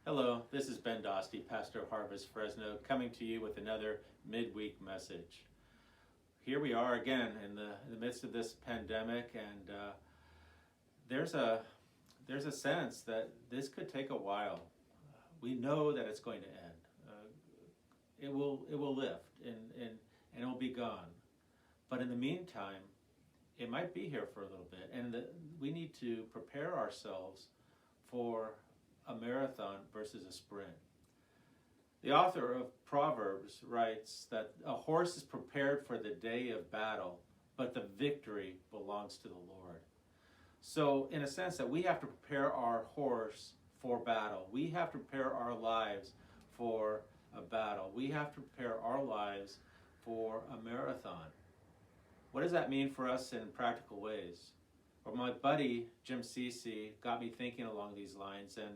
Hello, this is Ben Dostey, pastor of Harvest Fresno, coming to you with another midweek message. Here we are again in the midst of this pandemic, and there's a sense that this could take a while. We know that it's going to end. It will lift and it will be gone. But in the meantime, it might be here for a little bit, and we need to prepare ourselves for a marathon versus a sprint. The author of Proverbs writes that a horse is prepared for the day of battle, but the victory belongs to the Lord. So in a sense that we have to prepare our horse for battle. We have to prepare our lives for a battle. We have to prepare our lives for a marathon. What does that mean for us in practical ways? Well, my buddy, Jim Cece, got me thinking along these lines, and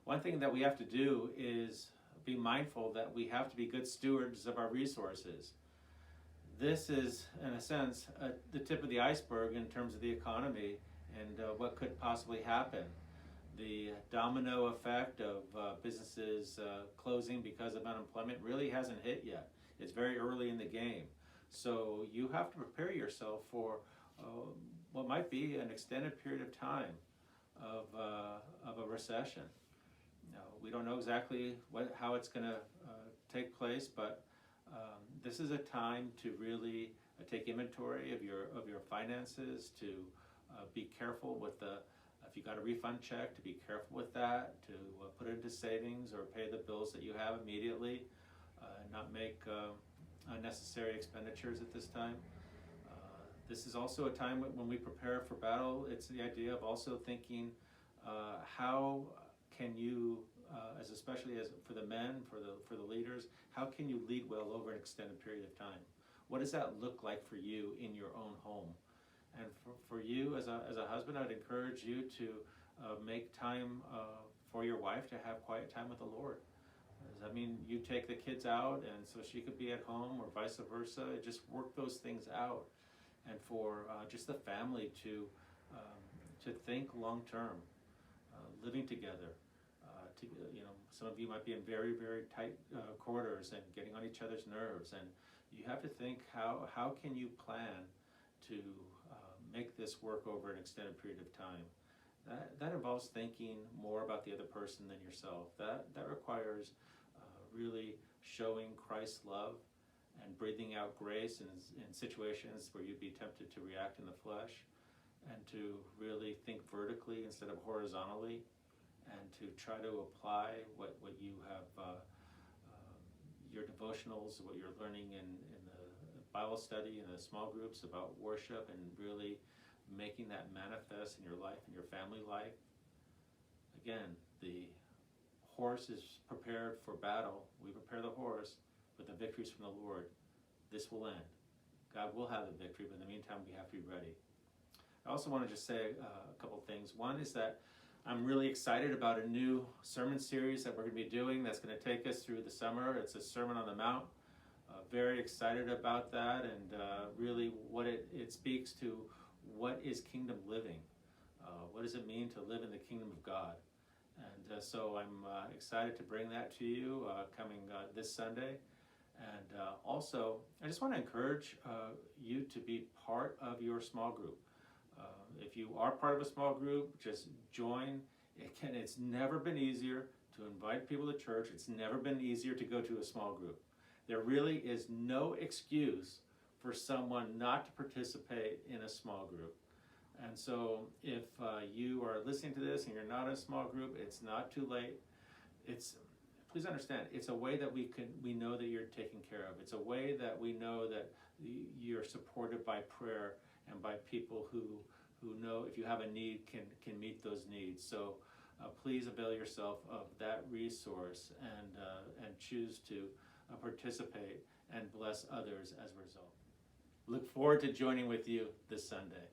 one thing that we have to do is be mindful that we have to be good stewards of our resources. This is, in a sense, the tip of the iceberg in terms of the economy and what could possibly happen. The domino effect of businesses closing because of unemployment really hasn't hit yet. It's very early in the game. So you have to prepare yourself for what might be an extended period of time of a recession. We don't know exactly how it's going to take place, but this is a time to really take inventory of your finances, to be careful with if you got a refund check, to be careful with that, to put it into savings or pay the bills that you have immediately, not make unnecessary expenditures at this time. This is also a time when we prepare for battle. It's the idea of also thinking how can you, especially as for the men, for the leaders, how can you lead well over an extended period of time? What does that look like for you in your own home? And for you as a husband, I'd encourage you to make time for your wife to have quiet time with the Lord. Does that mean you take the kids out and so she could be at home, or vice versa? Just work those things out, and for just the family to think long term, living together. Some of you might be in very, very tight quarters and getting on each other's nerves, and you have to think how can you plan to make this work over an extended period of time. That involves thinking more about the other person than yourself. That requires really showing Christ's love and breathing out grace in situations where you'd be tempted to react in the flesh, and to really think vertically instead of horizontally, and to try to apply what you have, your devotionals, what you're learning in the Bible study, in the small groups about worship, and really making that manifest in your life and your family life. Again, the horse is prepared for battle. We prepare the horse, but the victory's from the Lord. This will end. God will have the victory, but in the meantime, we have to be ready. I also want to just say a couple things. One is that I'm really excited about a new sermon series that we're going to be doing that's going to take us through the summer. It's a Sermon on the Mount. Very excited about that, and really what it speaks to what is kingdom living. What does it mean to live in the kingdom of God? And so I'm excited to bring that to you coming this Sunday. And also, I just want to encourage you to be part of your small group. If you are part of a small group, just join. It's never been easier to invite people to church. It's never been easier to go to a small group. There really is no excuse for someone not to participate in a small group. And so if you are listening to this and you're not in a small group, it's not too late. Please understand, it's a way that we know that you're taken care of. It's a way that we know that you're supported by prayer and by people who know if you have a need can meet those needs. So please avail yourself of that resource and choose to participate and bless others as a result. Look forward to joining with you this Sunday.